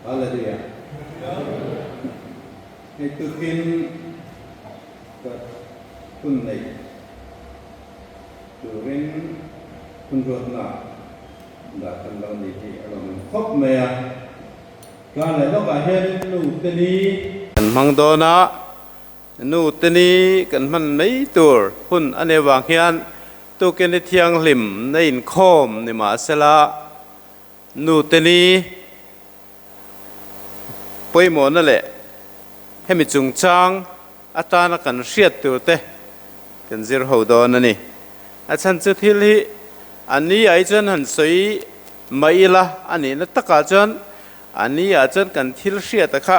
อะไรเดียให้ตุกินกับคุณในตัวเรนคุณรวดหน้าด่ากันเราในที่อารมณ์ครบเมียการอะไรต้องการเห็นนูเตนีกันมังโดนะนูเตนีกันมันไม่ตัวหุ่นอันเนวางเฮียนตัวเกณฑ์เทียงหลิมในอินโคมในมาเสละนูเตนีป่วยหมดนั่นแหละให้มีจุงจางอาตานกันเสียดตัวเตะกันเจอหัวดอนนั่นนี่อาจารย์จุดที่ลีอันนี้ไอ้เจ้าหันสวยไม่ละอันนี้นัตตะกาจันอันนี้อาจารย์กันที่เสียตะคะ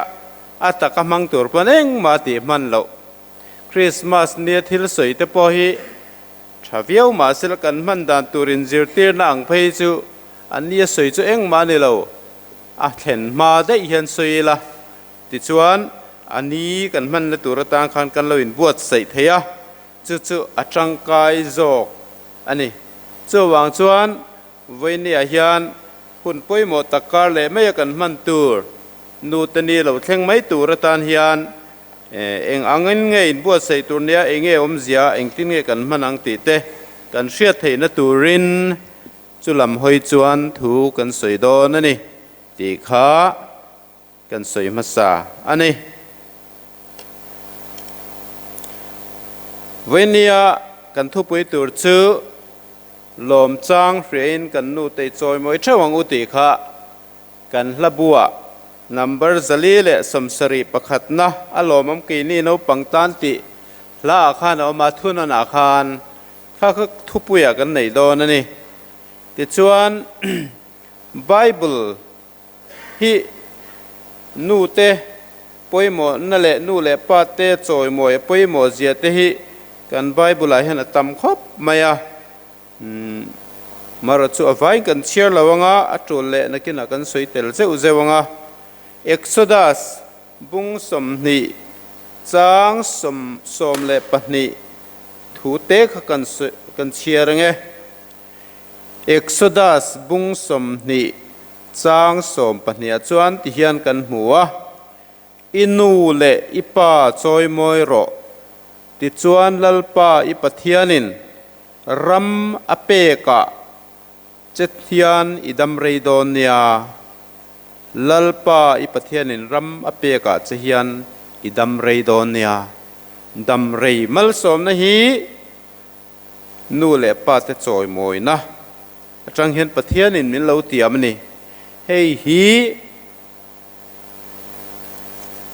อาตะกะมังตัวปนเองมาตีมันเราคริสต์มาสเนี่ยที่สวยแต่พอฮีชาวเวียวมาสิลกันมันดานตัวรินจิรตีนังเพยจูอันนี้สวยจูเองมาเนี่ยเราเห็นมาได้เห็นสวยละติดชวนอันนี้กันมันในตัวต่างกันกันเราอินบวชใส่เทียจู่ๆอาจังกายโจกอันนี้จู่วางชวนเวนี่อาเฮียนหุ่นป่วยหมดตะการเลยไม่กันมันตัวนูตนี้เราเท่งไม่ตัวต่างเฮียนเองอังเงินเงินบวชใส่ตัวเนี้ยเองเอมเสียเองทิ้งเงินกันมันอังติเตกันเสียเทนตัวรินจู่ลำหอยชวนถูกันสวยโดนนั่นนี่ตีขากันสวยมาซาอันนี้เวนียกันทุบไปตัวชื่อลมจางเรียนกันนูเตจอยมวยเช่าวังอุติขะกันละบัวนัมเบอร์ซาลีเลสมสรีประคัดนะอารมณ์กีนี่นปังตันติละอาคารเอามาทุนอาคารข้าก็ทุบปุยกันไหนโดนนี่ติดชวนไบเบิลที่นูเตป่วยหมดนั่นแหละนูเล่ปาเตจอยมวยป่วยหมดเสียเตหิกันไบเบิลอะไรให้น่ะตำครบไม่อะมารัชอภัยกันเชียร์ละวังอ่ะจุลเล่นักกินกันสวยเตลเจ้าอุเจวังอ่ะเอ็กโซดัสบุงสมนีจางสมเล่ปนีถูเตกกันเชียร์ไงเอ็กโซดัสบุงสมนีจางสมปนีจวนที่เฮียนกันหัวอินูเล่อิปาจอยมวยรอที่จวนลัลปาอิปเทียนินรัมอเปกะเจติยันอิดัมเรโดเนียลัลปาอิปเทียนินรัมอเปกะเจติยันอิดัมเรโดเนียดัมเรมัลสมนะฮีนูเล่ปาเตจอยมวยนะจังเห็นปเทียนินมินเลาเตียมันนี่เฮ้ยฮี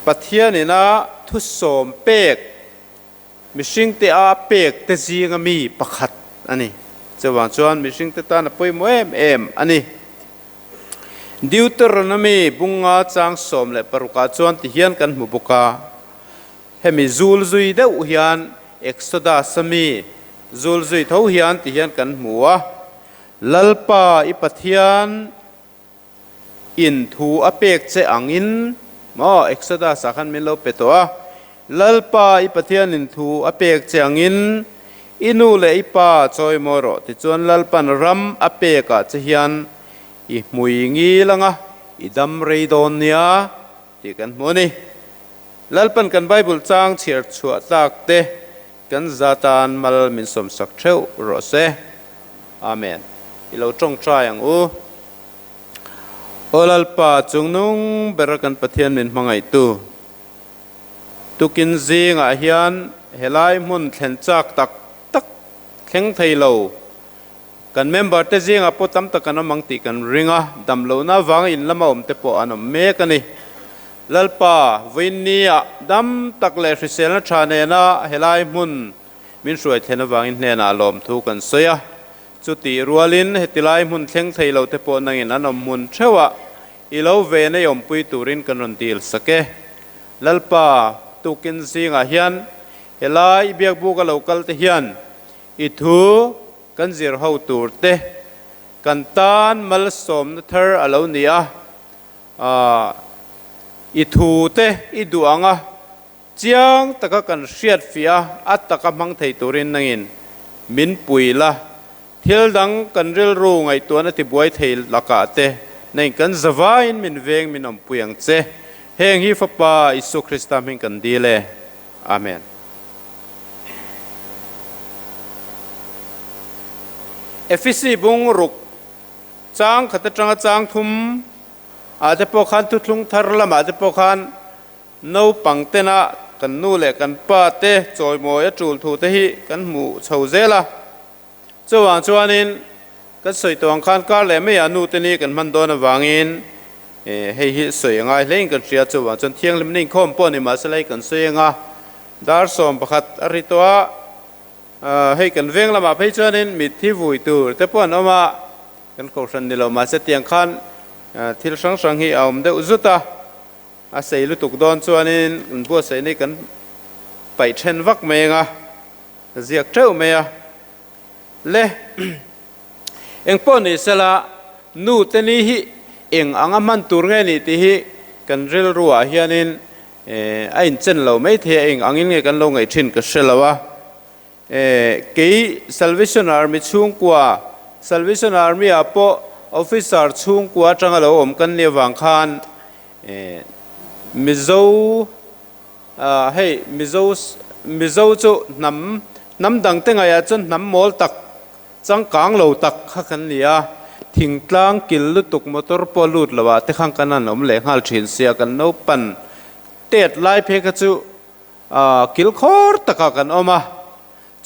ปเทียนินะทุสมเปกมิชิงเตอาเปกเตจีงมีประคัดอันนี้จะวางชวนมิชิงเตตานะป่วยมวยอันนี้ดิวเตอร์นมีบุงอาจางสมและปรุกาชวนที่เฮียนกันหมู่บุกาเฮมิจูลจุยเดอุเฮียนเอ็กซ์โดาสมีจูลจุยเท่าเฮียนที่เฮียนกันหมู่ลัลปาอิปเทียนอินทูอเปกเจอังอินมอเอ็กซ์โดาสักขันมิโลเปตัวลัลปาอิปเทียนินทูอเปกเจอังอินอินูเลอิปาจอยมอรติจวนลัลปันรัมอเปกะเจฮิยันอิมุยงีลังะอิดัมเรโดเนียที่กันโมนี่ลัลปันกันไบเบิลจางเชียร์ชัวตักเตกันซาตานมัลมินสมสักเทวรอเซอาเมนอิเราจงใจอย่างโอลัลปาจงนุ่งเบรกันปะเทียนมินมังไอตูตุกินซีงอาเฮียนเฮลัยมุนเข็นจักตักเข่งไทยเรากันเมมเบอร์เตซีงอาปตัมตะกันมังติกันริงดำโลน่าวางอินละมาอมเตปอันเมกันนี่ลัลปาวินนียดำตักเลสิเซลชาเนนะเฮลัยมุนมินสวยเทนวางอินเนนาลอมทุกันเสียจุติรัวลินเฮติไลมุนเข่งไทยเราเตปนังอินอันมุนเชวะอีเราเวนยอมปุยตูรินกันรันดีลสเกลัลปาตุกินสิงอาเฮียนเฮลายเบียกบุกเลวกัลเตเฮียนอิทูกันจิรหาวตูร์เตกันตานมัลสมนเธออลาวเนียอิทูเตอิดูอังะเจียงตะกกันเชียดฟิอาอัตตะกมังไทยตูรินนังอินมินปุยละเที่ยวดังกันเริลรูไงตัวนั้นที่บวยไทยลักาเต ในกันสวายมินเวงมินอมปุยังเจเฮงฮิฟปาอิสุคริสต์มิงกันดีเลยอาเมนเอฟิซีบุงรุกจางขัดจังจางทุมอาจจะพอขันทุลุงทารละอาจจะพอขันนูปังเตนะกันนูเล็กันป้าเตจอยมอยจูลทูเตหิกันหมูชาวเจละเจ้าหวานชวนินกันสวยตัวขันการเล่ไม่อานูเตนี่กันมันโดนวางอินให้ฮิสวยง่ายเล่นกันเสียเจ้าหวานจนเที่ยงลิมนิ่งคอมป้อนในมาสไลกันสวยง่ายดาร์สอมประคัดอริตัวให้กันเวงละมาให้เจ้านินมิดที่วุยตูแต่ป้อนเอามากันโคชันนี่เรามาเสตียงขันที่สังสังฮีเอาไม่ได้อุจุตาอาศัยลุตุกดอนชวนินกันพวกใส่นี่กันไปเช่นวักเมงะเสียกเจ้าเมียเล่เอ็งป้อนนี่สละนูเตนี่ฮิเอ็งอังมันตูร์เงนี่ที่ฮิกันเรื่องรัวเฮียนินไอ้เจนเราไม่เทเอ็งอังอินเงกันลงไอ้ชินก็เสละวะกี่ Salvation Army ช่วงกว่า Salvation Army อ่ะพอ Officer ช่วงกว่าจังเราอมกันเนี่ยวางคานมิโซให้มิโซจุน้ำดังเต็งไงจนน้ำมอลตักจังกลางเราตักข้ากันเนี่ยทิ้งกลางกิลลุตุกมอเตอร์ปอลุดละวะแต่ข้างกันนั้นอมเลี้ยงหัลชินเสียกันโนปันเต็ดไล่เพกจุกิลคอร์ตักกันออกมา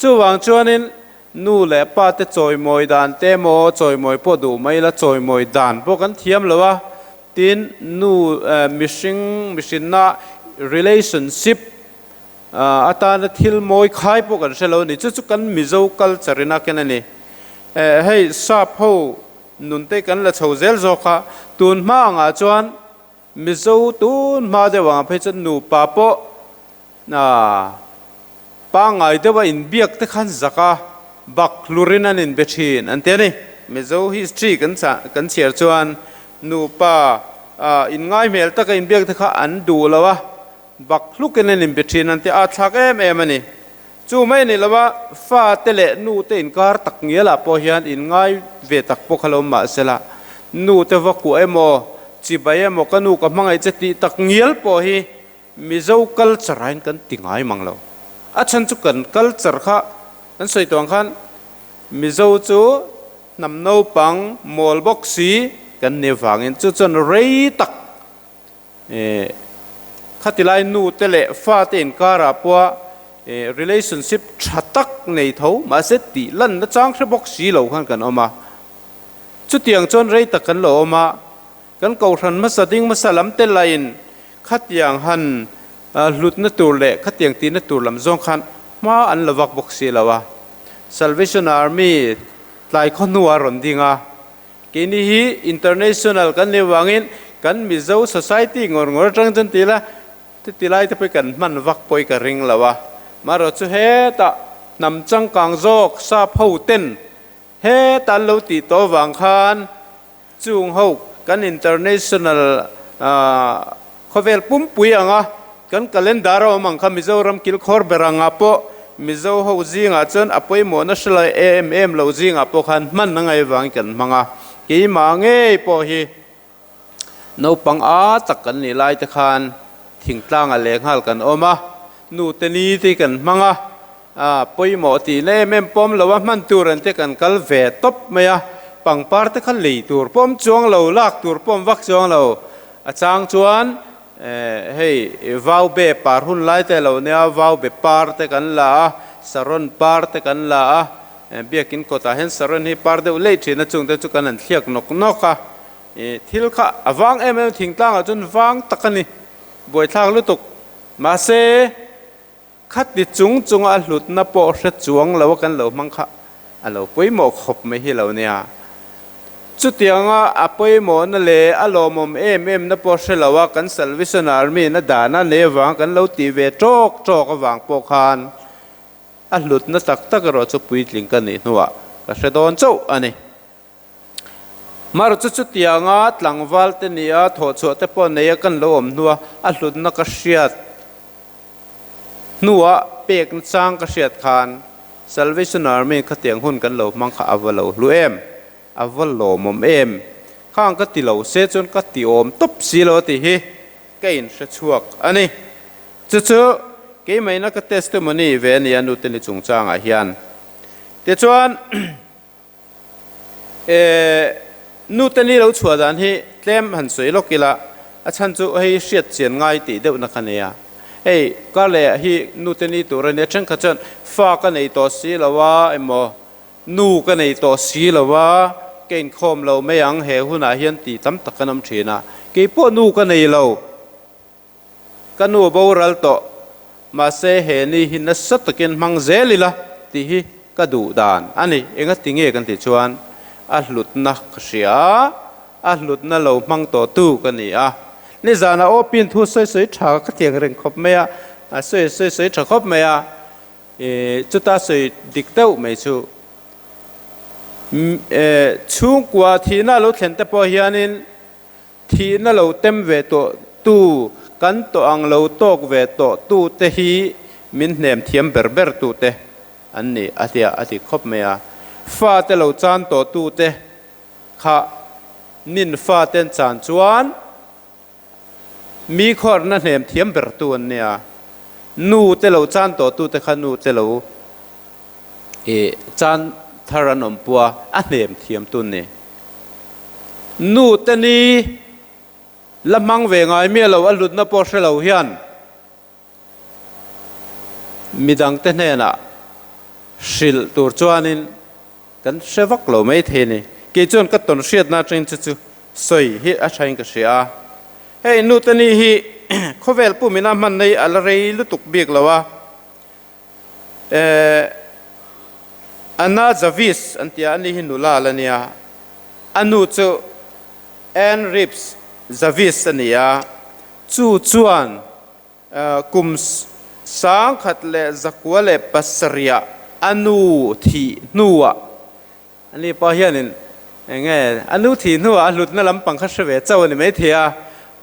จู่วางจวนนินนู่แหละป้าเตจอยมอยดานเตโมจอยมอยพอดูไม่ละจอยมอยดานพวกกันเทียมละวะทีนนู่มิชินน่า relationship อาตาลทิลมอยขายพวกกันเชลล์นี่จุกันมิโซคัลจารินักนั่นนี่ให้ทราบเขานุนเตกันละชาวเซลโซค่ะตูนมาอ่ะจวนมิโซตูนมาเดี๋ยวว่าเพื่อนนู่ป้าปอป้าไงเดี๋ยวว่าอินเบียกที่ขันสักบักลูรินันอินเบชินอันเดียนี่มิโซ history กันเชียร์จวนนูป้าอินง่ายเมลตะกันอินเบียกที่ขันดูแล้ววะบักลูกกันอินเบชินอันที่อาชักเอ็มนี่จู่ไม่นี่แล้วว่าฟ้าเตเลนูเตอินการตักเงี้ยละพอเฮียนอินง่ายเวตักพวกเขาลมาเสละนูเตวักกูเอโมจีบเอโมกันนูกับมังไอจะตีตักเงี้ยพอฮีมิโซคัลจารินกันติงไงมังเราอาฉันจุกันคัลจาร์ค่ะนั่นสวยตัวขันมิโซจูนำนูปังมอลบ็อกซีกันเนฟังอินจุจนเรย์ตักขัดไลนูเตเลฟ้าเตอินการะปัวrelationship ชัดตักในเท่ามาเสติลั่นนั่นจังแค่บ็อกซีเราขันกันออกมาจุดอย่างจนเรย์ตักกันเราออกมากันเก่าทันมาสดิ้งมาสลัมเตลัยน์ขัดอย่างหันหลุดนัตัวเละขัดอย่างตีนัตัวลำจงขันมาอันละวักบ็อกซีแล้ววะ Salvation Army หลายคนนัวรอนดิ้งอ่ะกินนี้ international กันในวังอินกันมิโซ society งอจังจนตีละตีไล่จะไปกันมันวักปอยกันริงแล้ววะมาเราจะเฮตะนำจังกังโจกซาพูเต้นเฮตันเราตีโตวังคานจุงหูกัน international เขาเวลปุ่มปุยอ่ะกันกัลเลนดาร์เอามังคมิโซรัมกิลคอร์เบรังอ่ะปะมิโซหูจิงอ่ะจนอภัยโมนัสลายเราจิงอ่ะปะขันมันนั่งไอ้วังกันมังอ่ะกี่มังเอ้ปะฮีนูปังอาตักกันนี่ไล่ตะขันทิ้งตั้งอะไรหัลกันออกมานูเตนีที่กันมังอ่ะปอยหมอตีเล่แม่ปอมเราว่ามันตัวรันเตกันกัลเวทบไหมอ่ะปังปาร์ตขันลีตัวปอมจวงเราลากตัวปอมวักจวงเราจางจวนให้วาวเบปาร์หุ่นไล่แต่เราเนี่ยวาวเบปาร์ตกันละสรนปาร์ตกันละเบียกินก็ตาเห็นสรนให้ปาร์ตเล่ทีนั่นจุงแต่จุกันนั่นเทียกนกค่ะที่ลูกค้าวางทิ้งตั้งจนวางตักนี่บวยทางลุตุกมาเซขัดดิจุงอัลลุดนับปอร์จวงเรากันเรามังค่ะเราไปหมกขบไม่ให้เราเนี่ยจุดยังอ่ะไปหมอนั่นเลยอารมณ์นับปอร์เราว่ากัน Salvation Army นั่นด่านั่นเลยวางกันเราตีเวโจกวางปอคานอัลลุดนั่นตักเราจะปุยลิงกันนี่นัวก็เสด็จโจอันนี้มารู้จุดยังหลังวัลเตนียถอดชัวแต่ปนเนียกันลมนัวอัลลุดนักเชียดนัวเปียกสร้างกเชียดคาน Salvation Army ขัดเตียงหุ่นกันลมมังคาอวโลลูเอ็มอวโลมเอ็ม ข้างก็ติเหลาเสียจนก็ติโอมตบสีเหลาติฮีก็อินเสชวกอันนี้จู่ๆกี่ไม่นักเทสต์มันนี่เวนี่อนุตินิจงจางอาเฮียนแต่ชวนนูตินี่เราชัวดันฮีเต็มหันสวยโลกิละอาจารย์จู่ให้เสียดเสียนง่ายติเดียวนักเนี่ยเฮ้ก็เลยฮีนูตินี่ตัวเนี่ยฉันก็จะฟ้ากันในตัวสีละว่าเอ็มนูกันในตัวสีละว่าเก่งคมเราไม่ยังเหหุนาเฮียนตีตั้มตะกันน้ำเชนะกี่พวกนูกันในเรากันนูบรัลโตมาเสเหนี่หินนัสตะกินมังเจลิละที่ฮีก็ดูดานอันนี้เองก็ติงเอกันติชวนอัลลุดนักเสียอัลลุดนั่นเรามังโตตู้กันนี่นี่จานาโอปินทูสวยๆฉากก็เทียงเร่งคบไม่สวยๆฉากคบไม่จุดตาสวยดิกเต้าไม่ชูช่วงกว่าที่นั่นเราเห็นแต่พอเฮียนินที่นั่นเราเต็มเวตัวตู้กันตัวอังเราตกเวตัวตู้เตหีมินเนมเทียมเบอร์ตู้เตอันนี้อาทิคบไม่ฟ้าเตเราจานตัวตู้เตข้านินฟ้าเต็นจานจวนมีข้อนั้นเนมเทียมเบอร์ตู้เนี่ยนูเตเราจานตัวตู้เตข้านูเตเราจานทารนมปัวอันเนมเทียมตุนนี่นูเตนี้ละมังเวงไอเมียเราอัลลุดนับพอเชลาเฮียนมีดังเตเนน่ะสิลตัวจวนินกันเชวักเราไม่เทนี่กิจวนก็ต้นเสียดน่าจริงจุสวยฮิอาชัยก็เสียเฮ้ยนูเตนี้ฮิเขาเวลปุ่มินามันในอะไรลุตุกเบียกแล้ววะอันน่าจะวิสอันที่อันนี้หินุลาละเนี่ยอันนู้จูแอนริปส์จะวิสเนี่ยจู่จวนกุมสังขัดเล่จักวเล่ปัสริยาอันนู้ที่นัวอันนี้พอเห็นนี่ไงอันนู้ที่นัวหลุดนั่นลำปังขัดเสวเจ้านี่ไม่เทีย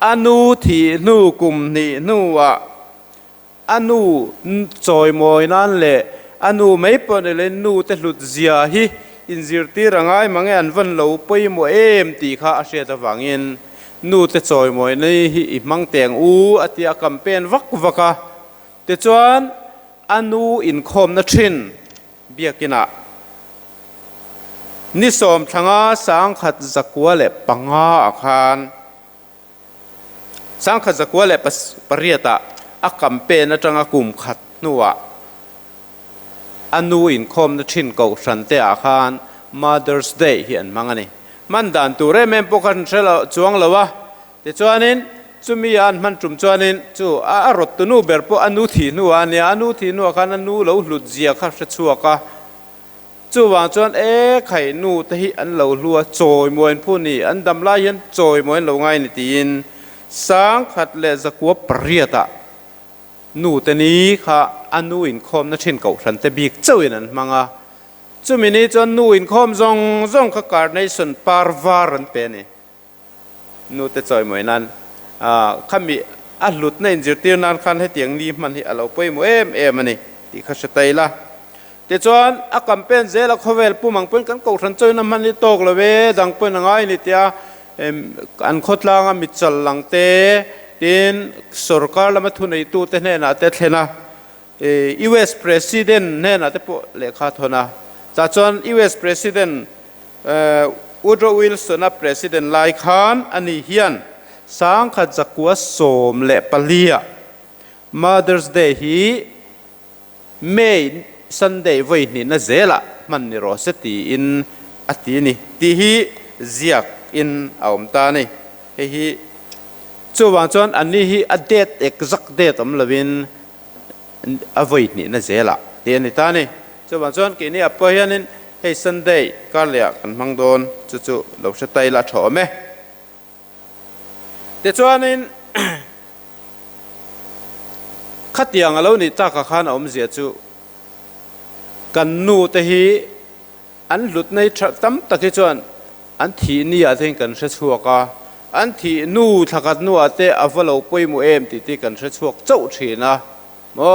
อันนู้ที่นัวกุมนี่นัวอันนู้จอยมอยนั่นแหละอันนู้ไม่ปนเลยนู้แต่หลุดเสียฮีอินซิร์ตีร่างกายมังเงินวันเราไปโมตีข้าอาเซียตะวังอินนูเตจอยมวยนี่ฮิมังเตียงอติอาคัมเปญวักเตจวนอนูอินคอมนัชินเบียกินะนิสมทั้งสังขัดจักวเล็บปังอาคารสังขัดจักวเล็บปริยตาอาคัมเปญนัจังอากุมขัดนัวอนูอินคอมนัชินเก่าสันเตอาคาร Mother's Day เห็นมั้งนี่มันด่านตัวเร่แม่พวกกันเชลจวงเลยวะแต่จวนนินจุมีอันมันจุ่มจวนนินจู่รถตัวนู้เบอร์พวกอนุทีนัวเนี่ยอนุทีนัวกันอนุเราหลุดเจียข้าศึกชัวกะจู่วางจวนไข่นูแต่ที่อันเราลัวโจยมวยผู้นี้อันดำลายยันโจยมวยเราไงนี่ตีนสังขัดเลจะกัวเปรียตะนูแต่นี้ค่ะอนุอินคอมนั่นเช่นเก่าฉันแต่บีกเจ้าอย่างนั้นมังอ่ะจู่มินิจวนนูอินคอมจงขการในส่วนปาร์วารันเป็นนี่นูแต่จอยมวยนั้นข้ามีอัลลุดในจุดที่นั้นคันให้เตียงนี้มันให้เราไปมวยมันนี่ที่ข้าศึกไตละแต่จวนอากัมเป็นเจลเขาเวลปุ่มังเป็นกันเก่าฉันจอยน้ำมันนี่ตกเลยเว้ดังเป็นง่ายนี่เตียอันโคตรลางมิจฉาลังเตดินสุรการละมาทุนในตู้เตเนี่ยนะเตเทนะUS President เนี่ยนะเตปเลขาทนะจากจวน US President Woodrow Wilson นะ President ไลคานอันนี้เฮียนสังขัดจักวสมเละปลีย Mother's Day ฮีเมย์ Sunday ไว้นี่นะเจละมันนี่รอสตีอินอัตินี่ตีฮีเจียกอินอาวมตานี่ฮีจู่วางจวนอันนี้ฮีอเดต exact date อมลวินอไว้นี่นะเจละเดียนิตานี่จู่วางจวนกินี่อภัยนินให้ Sunday ก็เลียกันมังโดนจู่เราจะไตละชอไหมแต่จวนนินขัดยังเรานี่จากข้านอมเสียจู่กันนูเตฮีอันหลุดในตั้มตะกี้จวนอันที่นี่อาจจะกันเสียชัวกะอันที่นูทักนูอาจจะเอาเราไปมูติกันเสียชัวเจ้าชีนะโอ้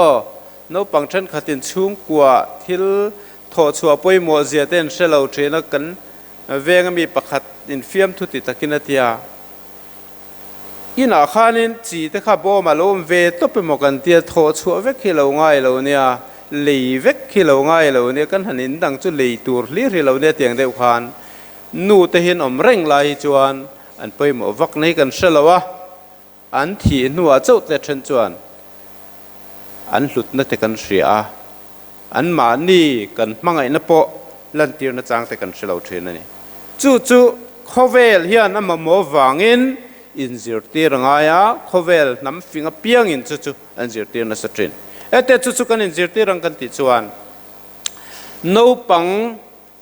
นูปังชันขัดตินชุ่มกว่าที่ทอชัวไปมูเสียเต้นเสียเราชีนะกัน เวงมีประคัดอินฟิมทุติตะกินเตียอินอาคานินจีเตข้าบ่มาลมเวตบไปหมกันเตียโถชัวเวกขี้เหลาง่ายเหลาเนี่ยหลีเวกขี้เหลาง่ายเหลาเนี่ยกันหันอินดังจุหลีตูร์ลีเหลาเนี่ยเตียงเดียวกันนูเตหินอมเร่งลายจวนอันไปหมอวักในกันเสลวะอันที่นัวเจ้าเตชันจวนอันหลุดนั่นแต่กันเสียอันมานี่กันมังไงนับโปลันตีร์นัจางแต่กันเสลวเทนนี่จู่ข้อเวลเฮียนมาหมอวังอินจิรตีร์งายะข้อเวลน้ำฟิงเปียงอินจู่อันจิรตีร์นัสตรินแต่จู่กันอินจิรตีร์รังกันติจวนนูปัง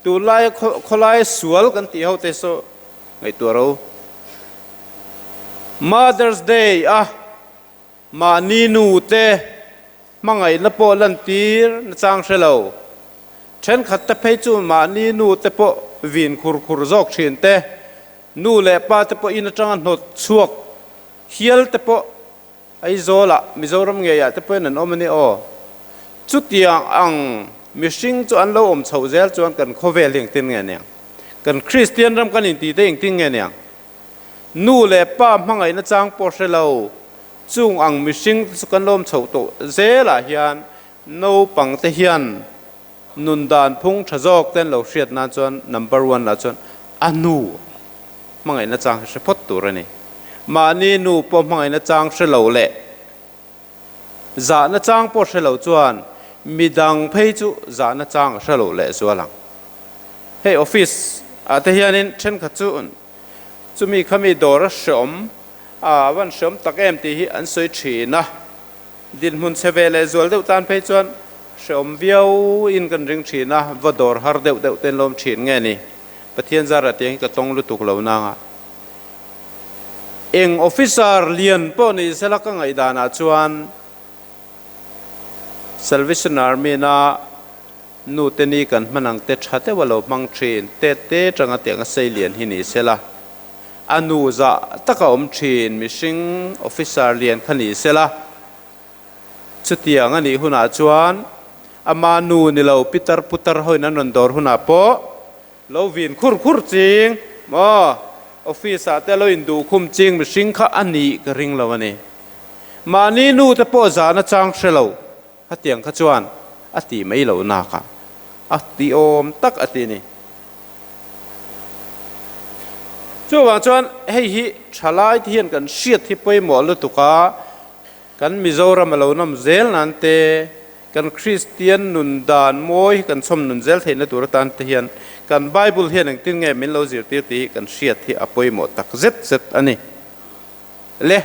ตัวไล่คนไล่สวลกันที่เขาเตโซไอตัวเรา Mother's Day มานีนูเตมังไงนับโปลันตีร์นจางเชลาวฉันขัดตะเพจูมานีนูเตโปวินคุรจอกเชินเตนูเล่ป้าเตโปอินจังหนดชวกเฮียลเตโปไอโซละมิโซรัมเงียเตโปนันอมันนี่โอจุดยังอังมิชิงจวนเราชาวเซลจวนกันโคเวลิงตินเงี้ยเนี่ยกันคริสเตียนรำกันอินตีเตงติงเงี้ยเนี่ยนู่เล่ป้ามังไงนัจางปอเชลาวจุงอังมิชิงสุกันลมชาวโตเซละเฮียนนูปังเตเฮียนนุนดานพุงชะจอกเต้นเราเชียดนาจวน number 1ละจวนอันนูมังไงนัจางเฉพาะตัวนี่มานี่นูปอมังไงนัจางเชลาวเล่จานัจางปอเชลาวจวนมีดังเพจูจานัจางเชลาวเล่ส่วนหลังเฮ้ออฟฟิศแต่เฮียนินเช่นขัดจุนจะมีขมีดอร์ชมวันชมตะเกมที่อันสวยชีนะดินมุนเซเวเลจวลเดวตันเพจวนชมวิวอินกันริงชีนะวัดดอร์ฮาร์เดวเต็นลมชีนไงนี่ปะเทียนจาระเตียงก็ต้องลุตุกเหล่านางเองออฟฟิศเรียนปอนี่เสลักไงดานาจวน Salvation Army นะนูเตนีกันมันนังเตชัดเตว่าเรามังเทรนเตจังเตียงเซเลียนที่นี่เสละอนูจะตะกอมเทรนมิชิงออฟฟิศเรียนขันนี้เสละชุดเตียงอันนี้หุ่นอาจวนอามานูนี่เราพิตรพุตรหอยนั้นนดอร์หุ่นอาโปเราวินคุรจริงมอออฟฟิศแต่เราอินดูคุมจริงมิชิงข้าอันนี้กริงเราวันนี้มานี่นูแต่โปจานะจังเชลาฮัตเตียงขจวนอติไม่เหล่านาค่ะอติโอมตักอตินี่จู่ว่าจวนให้ฮิชลายที่เห็นกันเชียดที่ไปหมอลุตุกากันมิโซรัมเหล่าน้ำเซลนั่นเตกันคริสเตียนนุนดานมวยกันสมนุนเซลเห็นในตัวตันที่เห็นกันไบเบิลเห็นอย่างที่ไงมินเราจิตตีกันเชียดที่อภัยหมดตักเซ็ตอันนี้เละ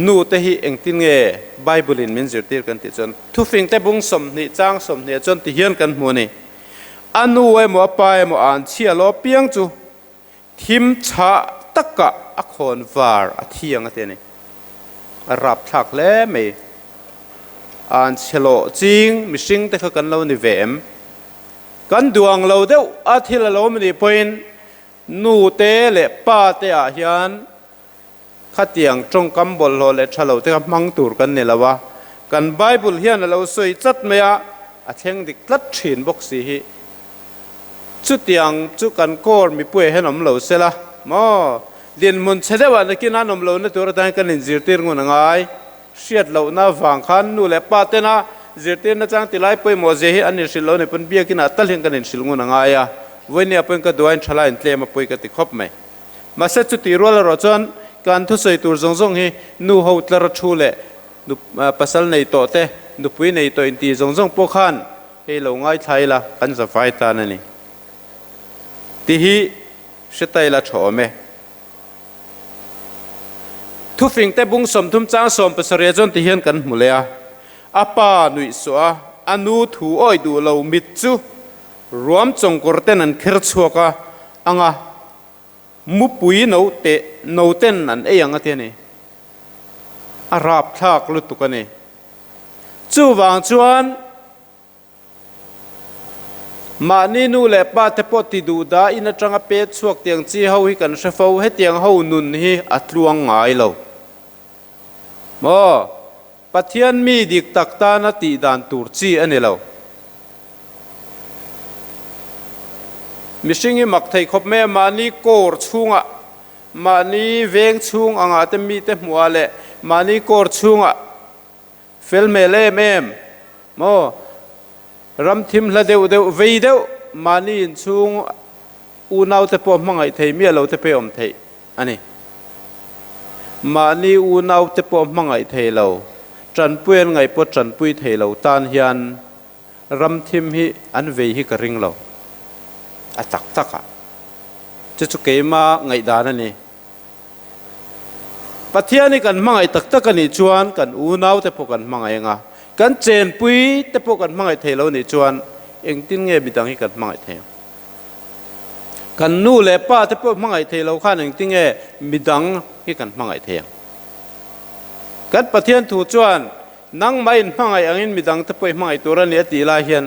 นูเตหิเองติงเงไบเบิลินมินจิตกันติจนทุฟิงแต่บุงสมนิจางสมเนี่ยจนติเฮียนกันมัวนี่อนูไว้หมอปลายหมออ่านเชียล้อเปียงจูทิมชะตะกะอคอนวาร์อเทียงอะไรนี่รับถักเล่ไม่อ่านเชโลจริงมิชิงแต่เขากันเราในเวมกันดวงเราเดียวอาทิตย์ละเราไม่ได้เป็นนูเตเล่ป้าเตอาเฮียนขัดยังจงกำบอลเราเล่ชะเราเตะมังตูร์กันเนี่ยละวะกันไบเบิลเฮียนเราสวยจัดไหมอะอาเทียงดิกลัดฉินบกสีจุดยังจุกันโกรมีป่วยให้หนมเหลาเสละมอเดียนมุนเสด็จวันนี้กินน้ำหนมเหลาในตัวเราแต่กันอินจิตตีรงุนงายเชียดเหลาหน้าฟังขันนู่นแหละป้าเตนะจิตตีนจังติไลป่วยหมอเจฮิอันนี้สิเหลาในเป็นเบี้ยกินอัตลิงกันอินสิลงุนงายอะวันนี้เป็นก็ด้วยชลายอินเตลมาป่วยกันติดครบไหมมาเสร็จจุดที่รัวละรอจนการทุสัยตัวจงๆให้นู่เขาตระชูเล่นู่ภาษาในโตเตนู่ปุยในโตอินตีจงๆพวกขันให้เหลาง่ายไทยละกันจะไฟตานั่นนี่ที่ฮีสไตล์ละชอเมทุฟิงแต่บุงสมทุมจ้างสมภาษาเรียจนที่เห็นกันหมดเลยอาป้าหนุ่ยสัวอนุถูอ้อยดูเรามิดจูรวมจงกรเตนันเคร์ชัวกะอังะมุปุยนูเตนันยังอะเทนี่อารับทักลุตุกันนี่จูวางจวนมานี่นู่แหละป้าเทปติดูดาอินจังเป็ดสวกเตียงจีเฮาฮิกันเชฟเอาให้เตียงเฮานุนฮิอัตลวงไงเราโมปัทยันมีดิกตักตานาติดานตูร์จีอันนี้เรา มิชิงิมักไทยคบแม่มานี่โกรชุงอ่ะมานี่เวงชุงอ่างเต็มมีเต็มหัวเละมานี่โกรชุงอ่ะเฟลเมเล่แม่โมรำทิมละเดียววีเดียวมานี่ชุงอูนาวเตปอมมังไอไทยเมียเราเตปอมไทยอันนี้มานี่อูนาวเตปอมมังไอไทยเราจันปุยไงปอจันปุยไทยเราตานเฮียนรำทิมฮิอันเวฮิกริงเราอัตักตักอ่ะจะจุกเกมาไงดานันนี่ปัทยานี่กันมังไอตักตักกันนี่จวนกันอูนาวเตปอกันมังไองะกันเจนปุยเตปอกันมังไอไทยเรานี่จวนเองติ้งเงบิดังฮิกันมังไอไทยกันนู่เล่ป้าเตปอมังไอไทยเราข้าหนึ่งติ้งเงบิดังฮิกันมังไอไทยกันปัทยาถูจวนนังไม่มังไออังอินมิดังตะปอยมังไอตัวนี้ตีลาเฮียน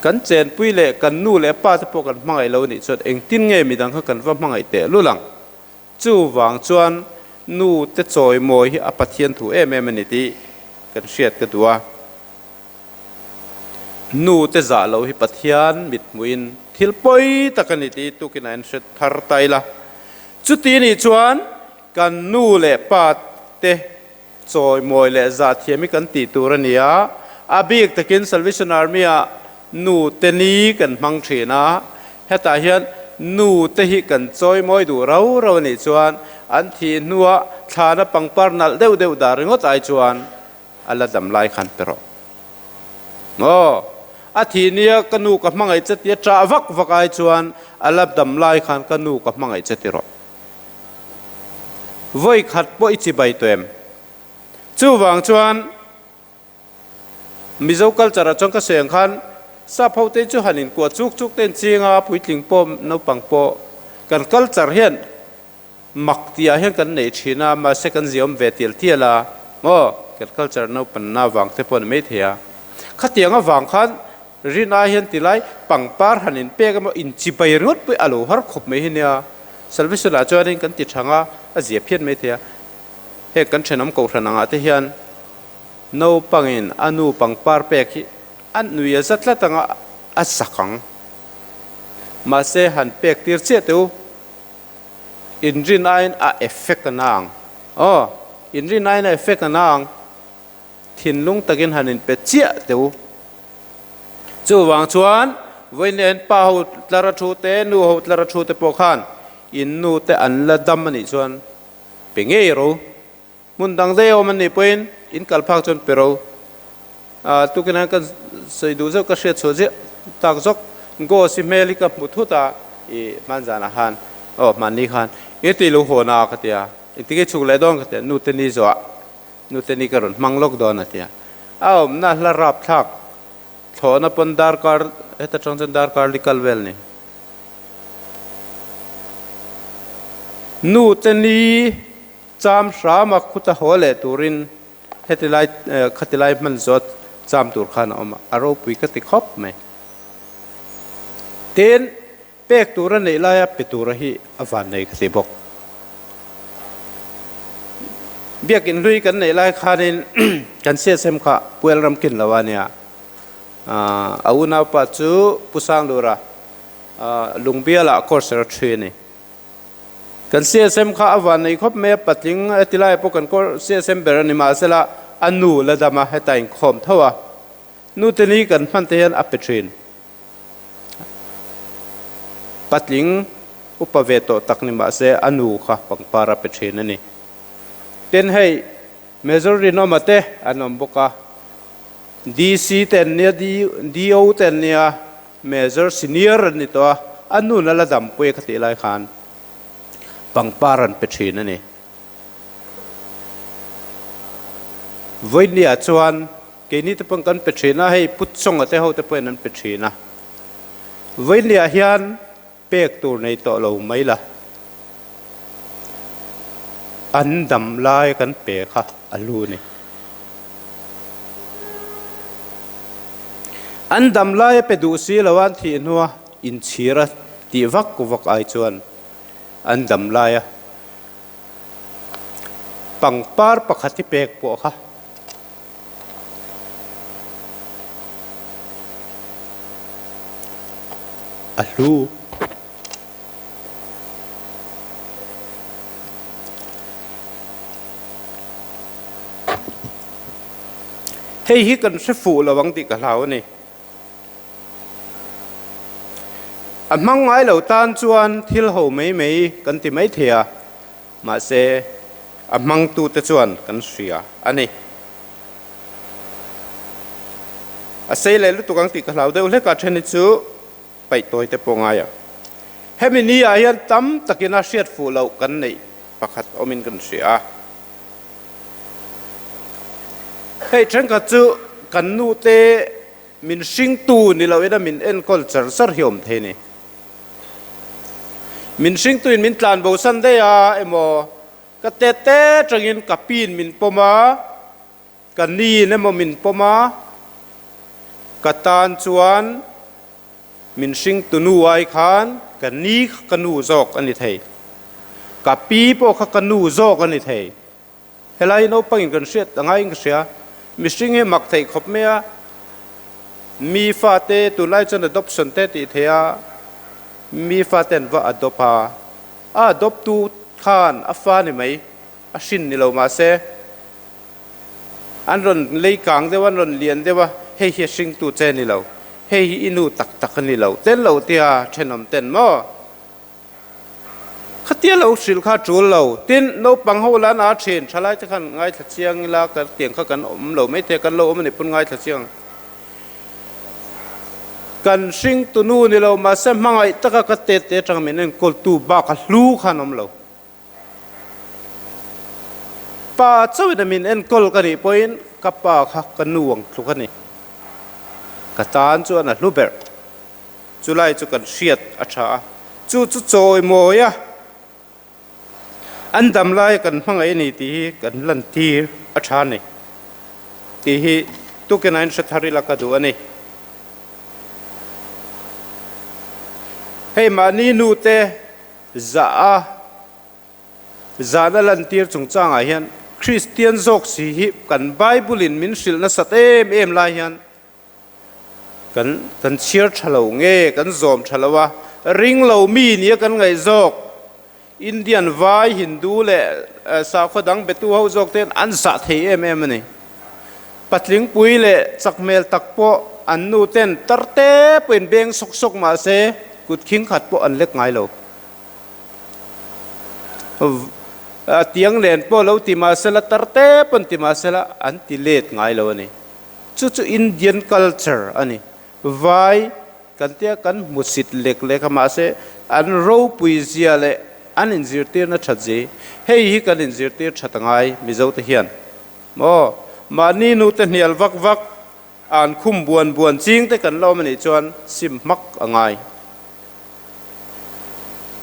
กันเจนปุยเล่กันนู่เล่ป้าตะปอกันมังไอเรานี่ส่วนเองติ้งเงมิดังเขากันว่ามังไอเตะลุลังจู่วางจวนนู่เตจอยมวยอปัทยันถูเอเมมันนี่ตีกันเชียดกันตัวนู่เตจ่าเราฮิปัทยันมิดมุยนทิลปอยตะกันนี่ตีตุกินันเสทาร์ไตละจุดที่นี่จวนกันนู่เล่ป้าเตจอยมวยเล่จัดเทียมิกันตีตัวนี้อาบิกตะกิน Salvation Army นู่เตนี้กันมังเชนะเฮตาเฮียนนู่เตหิกันจอยมวยดูเรานี่จวนอันที่นัวฐานะปังปาร์นัลเดวดาริงอตไอจวนอัลลดำลายขันเปรอโอ้อาทีนี้กันนู่กับมังไอเจติจ้าวักไอจวนอัลลดำลายขันกันนู่กับมังไอเจติรอไว้ขัดป่วยจีใบตัวเอ็มจู่วางจวนมิโซกัลจราจงกเสียงขันซาพาวเตจูหันินกวดจุกเต้นจีงาปุยลิงปอมนปังปอกันกัลจารเฮียนมักตีอาเฮียนกันเนชินามาเซกันซิอมเวติลเทียลาโอ้กันกัลจารนปันนาวางเทปอนไม่เทียขัดเตียงวางขันรินาเฮียนติไลปังปาร์หันินเปกมาอินจีใบรุดไปอโลฮาร์ขบไม่เฮียSalvation ลาจวนกันติดช่างอาเจียเพียนไม่เทียเฮกันเชนน้ำกูรันงาที่เฮียนนูปังอินอนุปังปาร์เปกอันนุยจัดละตั้งอาสักังมาเสหันเปกตีร์เจตูอินรินไอน์เอฟเฟกต์นางอ๋ออินรินไอน์เอฟเฟกต์นางทินลุงตะกินหันเป็ดเจียตูจู่วางชวนวันนี้ป้าหูตระชูเตนูหูตระชูเตปอขันอินนูเตอันละดำมันนี่ชวนเป็นไงรู้มุนดังเดียวมันนี่เป็นอินกัลพักจนเปรูตุกินันกันใส่ดูเจ้าก็เสียโซเจตักจกโกสิเมลิกับมุทุตาอีมันจานาฮันโอ้มันนี่ฮันอีติลูหัวนาคัตยาอีติเกชุกเลดองคัตยานูเตนิจวะนูเตนิกรุนมังลกดอนัตยาอ้าวน่าละรับทักโถนับปนดาร์การเอตจงจันดาร์การลิคัลเวลนี่นูเตนีจามสามักขุตหัวเลตูรินเฮติไลขัดไลมันจดจามตูร์ขานออกมาอารมณ์ปุยกติขบไหมเต้นเปกตูรันในลายเปตูระฮีอวานในกติบกเบียกินลุยกันในลายขานินกันเสียเซมขะป่วยรำกินละวันเนี่ยอาวุนาปัจจุปุสังดูระลุงเบียละคอร์สระทรีนี่กันเสียเซมข้าวันในครบเมื่อปัจจิงติไลพวกกันก็เสียเซมเบรนิมาเสละอันนูและดามาให้ตายคมเท่าว่านูเตนี้กันพันเทียนอัปเปทรีนปัจจิงอุปเวโตตักนิมาเสอันนูค่ะปังปาราเปทรีนนี่เต้นให้เมเจอร์ริโนมาเตอันนบุกะดีซีเตนเนียดีโอเตนเนียเมเจอร์ซีเนียร์นี่ตัวอันนูนั่นละดำป่วยคติไลขานปังปารันเปทรีนั่นเองวันนี้จวนเกณฑ์ที่ปังกันเปทรีน่ะให้พุทธสงฆ์แต่เขาจะเป็นนั้นเปทรีน่ะวันนี้เฮียนเปกตัวในโตเราไม่ละอันดำลายกันเปะค่ะอันรู้นี่อันดำลายไปดูสิละวันที่นัวอินชีระที่วักไอจวนอันดำลายปังปาร์ปะขัดที่เปกปวค่ะ a hlu hei hi kan se fu lawang ti ka hlau ni a mang ngai lo tan chuan thil ho mei kan ti mai thia ma se a mang tu te chuan kan hria ani a sei le lu tukang ti ka hlau de le ka theni chu pai toi te pongai a hemi ni a hian tam takina hriat fu lo kan nei pakhat omin kan hria hei thren ka chu kan nu te min hring tu ni lo ina min en culture sar hiom the ni min hring tu in min tlan bo san de a emo ka te tangin ka pin min poma ka ni ne mo min poma ka tan chuan min hring tu nu ai khan ka ni ka nu zok ani thei ka pi po kha ka nu zok ani thei helai no pangin kan hriat angai ing hria mi hring he mak thei khop mea mi fa te tu lai chan adoption te ti thea mi fa ten va adopa adopt tu khan afa ni mai a shin ni lo ma se an ron lei kang de wan ron lian de wa hei hi hring tu che ni lo hei hi inu tak tak ni lo ten lo tia thenom ten mo khatia lo sil kha chul lo tin no pang ho lan a chen thalai te khan ngai thla chiang la ka tiang kha kan om lo mai te kan lo om ni pun ngai thla chiang kan hring tu nu ni lo ma se mangai taka ka te te tang men en kol tu ba ka hlu khan om lo pa chawi da min en kol ka ni point ka pa kha ka nuang thlu ka ni ka tan chu na hluber chulai chu kan hriat a tha chu choi moya an dam lai kan hmangai ni ti kan lan tir a tha ni ti hi tu ke nain sathari la ka du ani hei mani nute za na lan tir chung chang a hian Christian zok si hi kan Bible in min sil na sat em lai hian kan chiar thalo nge kan zom thalawa ring lo mi ni kan ngai zok Indian vai Hindu le sa khodang betu ho zok ten an sa thei em ani patling pui le chakmel takpo an nu ten tarte pen beng sok ma se kut khing khat po an lek ngai lo tiang len po lo ti ma sela tarte pon ti ma sela an ti let ngai lo ani chu Indian culture ani vai kan tia kan musit lek ma se an ro pui zia le an injir tir na thatji hei hi kan injir tir thatangai mi zo te hian mo mani nu te hnial vak an khum buan ching te kan lo mani chuan sim mak angai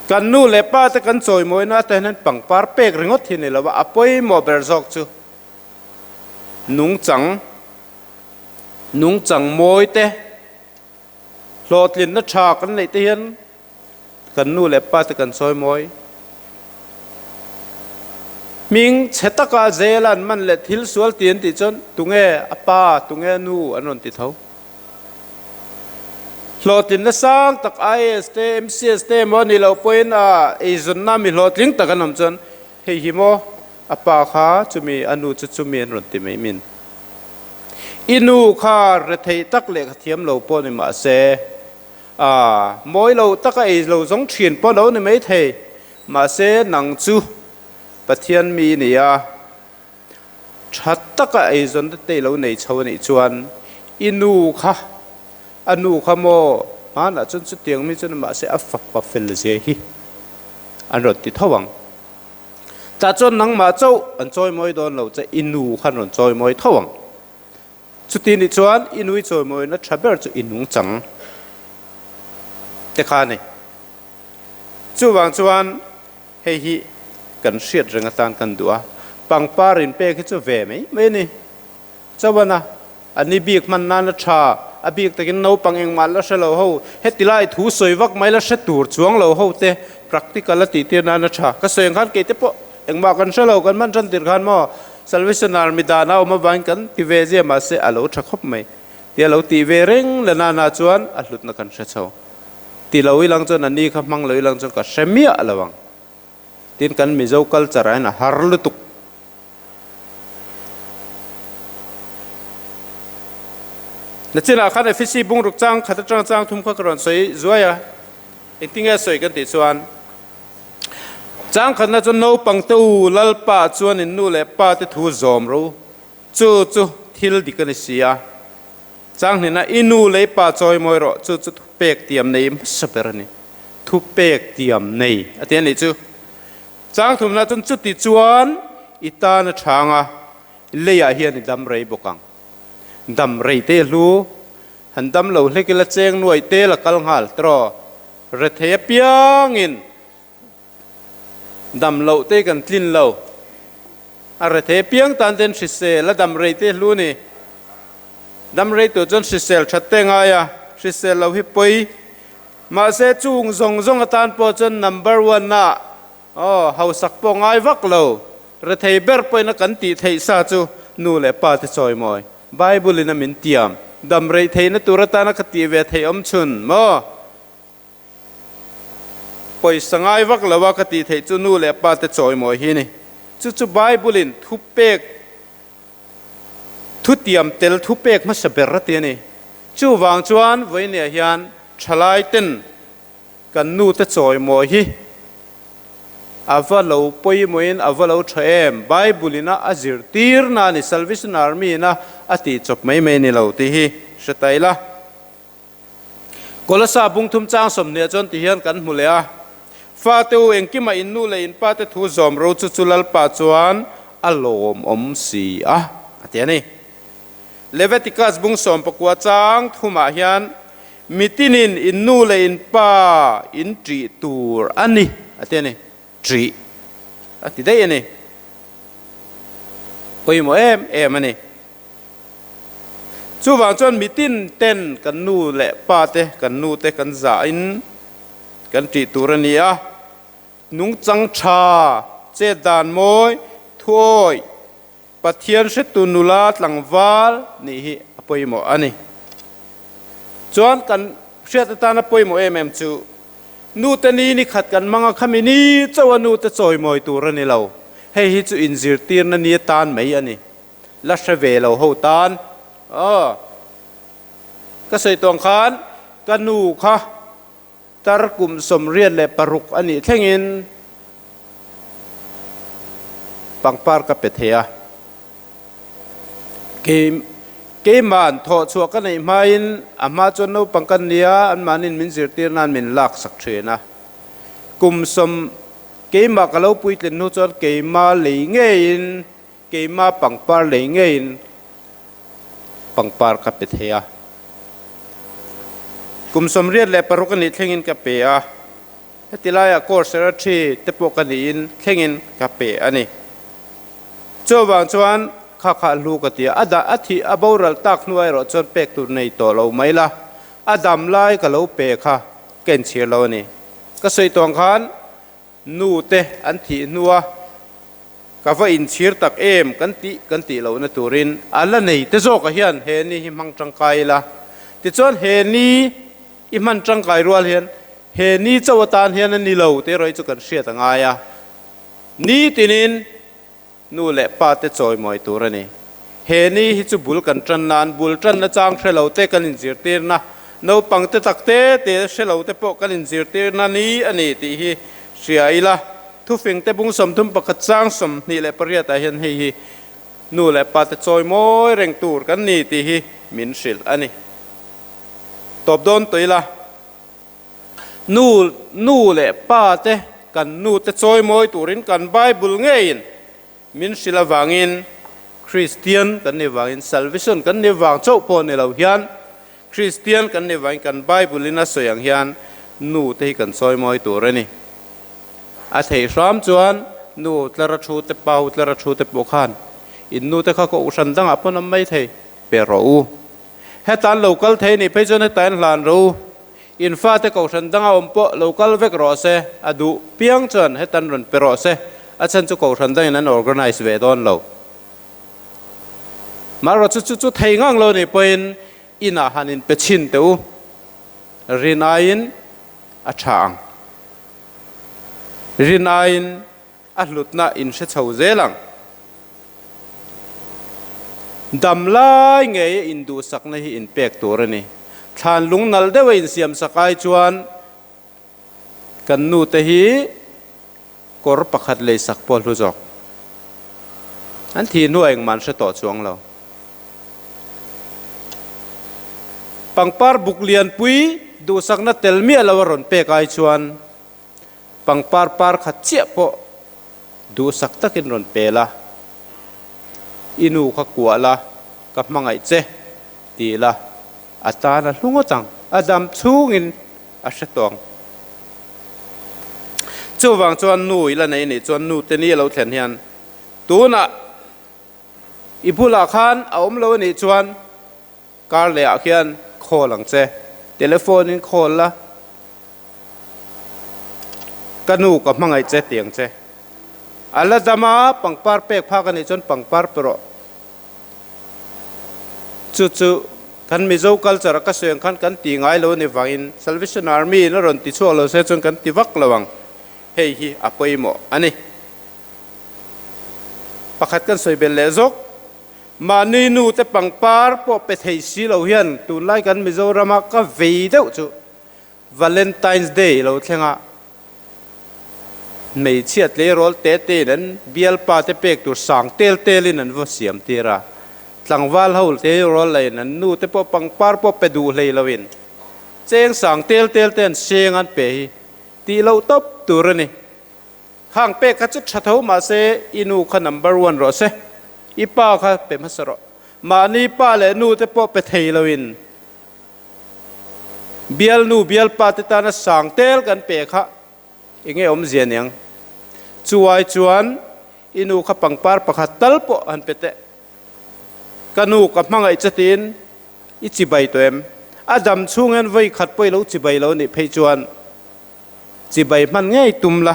kan nu le pa te kan choi moi na te nan pang par pek ringot hi ni lawa apoi mo ber jok chu nung chang moi te lotlin na tha kan nei te hian kan nu le pa te kan choi moi ming chetaka zelan man le thil sual tien ti chon tunge apa tunge nu anon ti tho lotin na sang tak IS te MCS te mo ni lo point a izon na mi lotling takanam chon hei hi mo apa kha chumi anu chumi an ron ti mai min inu kha re thei tak le kha thiam lo po ni ma se moi lo taka ei lo zong thien po lo ni mai thei ma se nang chu pathian mi ni ya that taka ei zon te lo nei chho ni chuan inu kha anu kha mo mana chun chu tiang mi chun ma se a fak pa fel je hi an rot ti thawang cha chon nang ma chau an choi moi don lo cha inu khan ron choi moi thawang chu ti ni chuan inui choi moi na thaber chu inung chang te kha ni chu wang chuan hei hi kan hriat renga tan kan dua pangparin pe khi chu ve mai ni chawana ani bik man na na tha abik takin no pangeng mal la shalo ho hetilai thu soiwak mai la shetur chuang lo ho te practical ti te na na tha ka soeng khan ke te po engma kan shalo kan man ran tir khan mo salvation army da na ma ban kan ti ve je ma se alo tha khop mai ti alo ti ve reng la na chuan a hlutna kan sha chho ตีเราอีหลังจนอันนี้ครับมังเราอีหลังจนก็เสมียละวังตีนกันมิโซคัลจาระนะฮาร์ลุตุกนั่นจีน่าขันเอฟิซีบุ้งรุกจังขัดจังทุ่มข้ากรอนสวยสวยอ่ะอินทิงเอสวยกันติดส่วนจังขันน่าจะโนปังตูลัลป้าชวนอินนูเล่ป้าที่ทูจอมรู้จู่ทิลดิกันเสียจังนี่นะอินูเล่ป้าจอยมวยรอจู่เปกเตียมในสเปรนี่ทุเปกเตียมในอันนี้นี่จู่จังทุ่มน่าจนจุดติดชวนอิตานะช่างอ่ะเลียเฮียนดำไรบกังดำไรเตลูหันดำเหล่าเล็กละเจงหน่วยเตละกัลหัลตรอเรเทียเปียงอินดำเหล่าเตกันทิ้นเหล่าอะไรเทียเปียงตันเดนสิเซละดำไรเตลูนี่ดำไรตัวจนสิเซลชัดเตงไงอะสิเซลเราฮิปไปมาเสจุงซงตันพอจน number 1น่ะอ๋อเฮาสักปองไงวักเหล่าเรเทียเบอร์ไปนักกันตีเทียซาจูนู่เล่ป้าที่ซอยมอยBible na mintiam damrei theina turata na khati ve thei om chun mo poi sangai wak lawa khati thei chu nu le pa te choi mo hi ni chu Bible in thupek thutiam tel thupek ma saber te ni chu wang chuan voi ne hian thalai ten kan nu te choi mo hi avalo poi moin avalo thaem Bible na azir tir na ni Salvation Army na ati chop mai ni lo ti hi sataila kolasa bung thum chang som ne chon ti hian kan mulea fa teu engkima innu le in pa te thu zom ro chu chulal pa chuan alom om si a atiani Leviticus bung som pakwa chang thuma hian mitinin innu le in pa in tri tur ani atiani tri ati dai ani oi mo em ani chu wang chuan mitin ten kan nu le pa te kan nu te kan za in kan tri tur ani a nung chang tha che dan moi thoi pathian se tu nula tlangwal ni hi apoi mo ani chuan kan hriat tana poi mo em chu nu te ni khat kan manga khamini chawa nu te choi moi tur ani lo hei hi chu inzir tir na ni tan mai ani la hre ve lo ho tanก็ใส่ตวงคานกันนูค่ะตรกุมสมเรียนและปรุกอันนี้เท่งินปังปาร์กับเปเทียเกมันทอชัวกันในมาอินอามาจนนูปังกันเนียอันมานินมินจิตตีนันมินลักสักเทนะกุมสมเกมาก็เล่าปุยเตนูจนเกมาเหลยเงินเกมาปังปาร์เหลยเงินปังปาร์กับเปเทียกุมสมเรียนและปรุกันนี้เท่งินกับเปียติลายาโคร์เซราชีเตปกันนี้เท่งินกับเปียอันนี้เจ้าบางชวนข้าลูกตีอาดาอธิอาบอรัลตักนวยรถจนเป็กตัวในตัวเราไม่ละอาดัมไล่กับเราเปียค่ะเก่งเชียร์เรานี่ก็ใส่ตัวขันนูเตอันที่นัวกับว่าอินเชียร์ตักกันตีเราในตัวรินอันละนี่เตโจกเฮียนเฮนี่หิมังจังไกละติดจนเฮนี่อิมันจังไกรัวเฮียนเฮนี่เจ้าตานเฮียนนี่เราเตรอยจุกันเสียต่างไงอ่ะนี่ตินินนู่แหละป้าเตจอยมอยตัวนี่เฮนี่ฮิจูบุลกันจันนานบุลจันนะจางเชลเราเตกันอินจิรตีนะนูปังเตตักเตเชลเราเตปกันอินจิรตีนะนี่อันนี้ที่ฮิเสียอีละทุฟิงเตบุงสมทุมปะกัดจางสมนี่แหละปริยาแต่เฮียนฮินู่แหละป้าเตจอยมอยเร่งตูรกันนี่ที่ฮิมินสิลอันนี้ตบโดนตัวละนู่แหละป้าเตกันนู่เตจอยมอยตูรินกันไบเบิลเงี้ยมินสิลวางินคริสเตียนกันในวางินซัลวิชันกันในวางเจ้าปนในเราเฮียนคริสเตียนกันในวางกันไบเบิลน่าสวยอย่างเฮียนนู่เตกันจอยมอยตูรนี่อาเทยสามจวนนู่ตระชูเตเปาตระชูเตปกขันอินนู่เตข้าก็อุชันตั้งอภนไม่เทยเปรอูเฮตันโลกัลเทนี่ไปจนให้ตันหลานรู้อินฟ้าเตกฉันตั้งเอาปะโลกัลเวกรอเซอดูเพียงจนให้ตันรันเปรอเซอาจารย์จะกฉันตั้งนั้น organize เวดอนเรามาเราจุดไทยงังเราเนี่ยเป็นอินาหันินเปชินเตวรินายิน a chang rin ain a hlutna in se chho zelang dam lai nge in du sak na hi in pek tur ani than lung nal de in siam sakai chuan kan nu te hi kor pakhat le sak pol hu jok an thi nu eng man se to chuang lo pangpar buklian pui du sak na telmi alawaron pe kai chuan pangpar par khat chia po du sak takin ron pe la inu kha kuala ka mangai che ti la atan a hlungo chang adam chungin a hretong chuwang chuan nu ila nei ni chuan nu te ni lo thlen hian tuna ibula khan a om lo ni chuan kar le a khian kholang che telephone in khol la kanu ka mangai che tiang che ala dama pangpar pek pha kan ni chon pangpar pro chu chu kan mizo culture ka seng khan kan ti ngai lo ni wangin Salvation Army na ron ti chu lo se chon kan ti wak lawang hei hi apoi mo ani pakhat kan soi bel le zok mani nu te pangpar po pe thei si lo hian tu lai kan mizo rama ka vei deuh chu Valentine's Day lo thlenga mei chiat le rol te te nan bial pa te pek tur sang tel telin an vo siam tira tlangwal hol te rol lai nan nu te po pangpar po pe du hlei lawin cheng sang tel tel ten seng an pe hi ti lo top turani khang pe ka chu thatho ma se inu kha number 1 ro se ipa kha pe masaro mani pa le nu te po pe thei lawin bial nu bial pa te ta na sang tel kan pe kha inge om zian yang chuai chuan inu kha pangpar pakhat tal po an pete kanu ka mangai chatin ichi bai toem adam chungen voi khat poi lo chi bai lo ni phei chuan chi bai man ngei tumla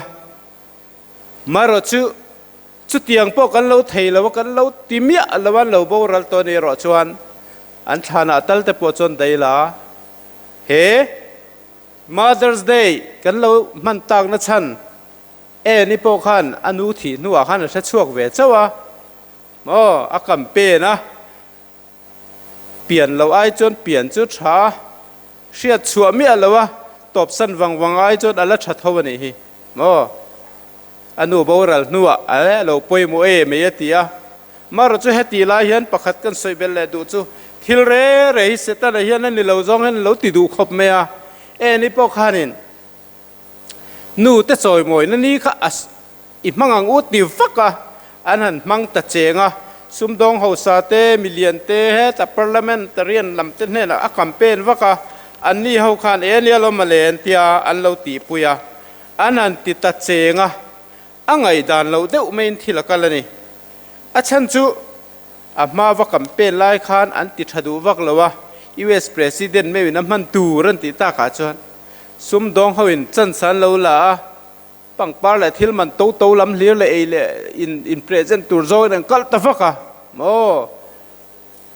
maro chu tiang po kan lo thei lo kan lo timia lawan lo bo ral to ni ro chuan an thana tal te po chon dai la he Mother's Day kan lo man tak na chan ni po khan anu thi nuwa khan sa chuak ve chawa mo akam pe na pian lo ai chon pian chu tha hriat chua mi alawa top san wang ai chon ala tha thawani hi mo anu boral nuwa ale lo poi mo me yatia mar chu heti la hian pakhat kan soi bel le du chu thil re hi seta la hian ni lo zong hen lo ti du khop me a ni po khanin nu te choi moi na ni kha as I mangang ut ni vaka anan mang ta chenga sumdong ho sa te million te he ta parliamentarian lam te ne la a campaign vaka anni ho khan elia lo malen tia an lo ti puya anan ti ta chenga angai dan lo deuh main thila kalani a chan chu a ma va campaign lai khan an ti thadu vak lawa US president me na man tu ran ti ta kha chuan sumdong ho in chan san lo la pangpar la thil man to lam hlir le in present tur zo nan kal ta vaka mo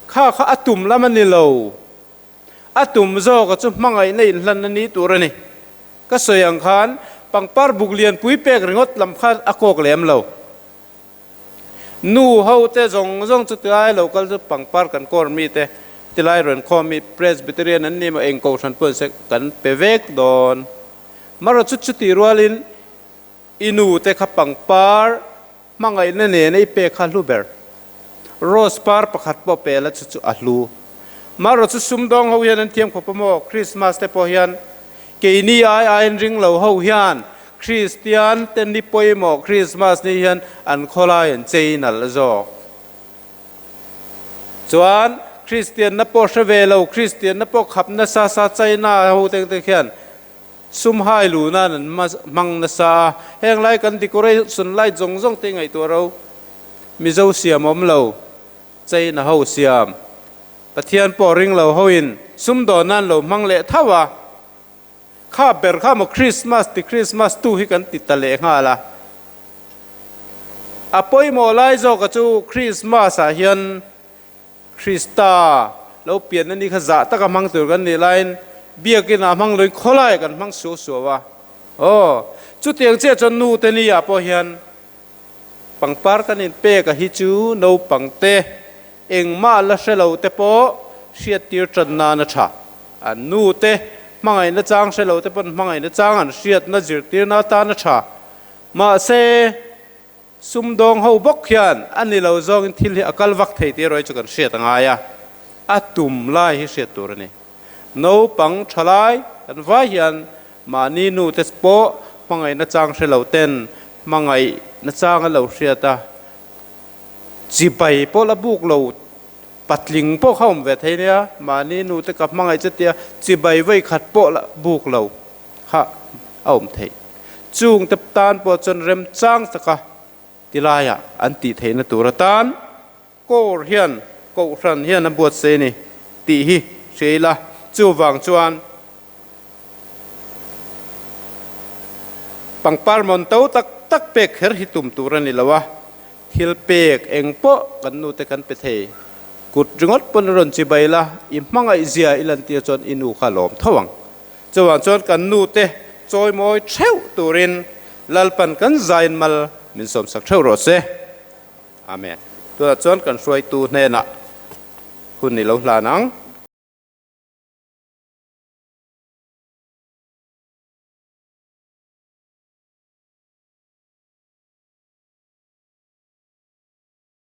kha atum lam ani lo atum zo ka chu mangai nei hlan ani turani ka soyang khan pangpar buglian pui pek ringot lam khan akok lem lo nu ho te zong chu tai local chu pangpar kan kor mi te tilai ron kho mi presbyterian an ni ma eng ko than pon se kan pevek don maro chu ti rualin inu te kha pangpar mangai na ne nei pe kha luber rose par pakhat po pe la chu ahlu maro chu sumdong ho hian an thiam khopomo Christmas te po hian ke ni ai ring lo ho hian Christian ten ni poimo Christmas ni hian an kholai an cheinal zo chuan Christian na po shvelo Christian na po khap na sa chaina ho teng te khian sum hai lu na nan mang na sa heng lai kan decoration lai zong te ngai to ro mi zo siam om lo chaina ho siam pathian po ring lo ho in sum do nan lo mang le thawa kha ber kha mo Christmas tu hi kan ti tale nga la apoi mo lai zo ka chu Christmas a hian Krista lo pian ani kha za ta ka mang tur kan ni line เบียกินอามังเลยขลายกันมังสัวว่าโอ้จุดเตียงเจ้าจนนูเตนี่อาพอเฮียนปังปาร์กันอินเปกะฮิจูโนปังเตเองมาละเชลาวเตโปเชียตีร์จันนานะชาอันนูเตมังไงนะจางเชลาวเตปนมังไงนะจางอันเชียดนะจิรตีร์นาตานะชามาเซซุมดองเฮาบกเฮียนอันนี้เราจองทิลอากาลวักเทตีรอยจุกันเชียดงายะอัตุมไลฮิเชียตัวนี้โนปังชลายอันว่าเฮียนมานีนูเตสโปมังไงนะจางเชลาวเตนมังไงนะจางอันเราเชียตาจีไปพอละบุกเราปัดลิงพวกเขาเวทเนียมานี่นูตะกับมังไอจะเตียจีใบไว้ขัดโปละบุกเราฮะเอาเทจูงตับตานปอจนเริ่มจ้างสักติลายอันติเทนตัวตานโกเฮียนโกรันเฮียนนบวชเซนีตีฮีเชละจูวังจวนปังปาร์มอนเต้าตักเป็กเฮรฮิตุมตัวนี่ละวะฮิลเปกเองโปกันนูเตกันเปเทกุดจงดปนรนจีใบละอิมังไอเซียอิลันเตียจนอินูขาลอมทวังจวนจนกันนูเตจอยมอยเช่าตูรินลัลปันกันใจมัลมินสมสักเช่ารถเซอาเมนตัวจนกันช่วยตูเนนะคุณนี่เราลานัง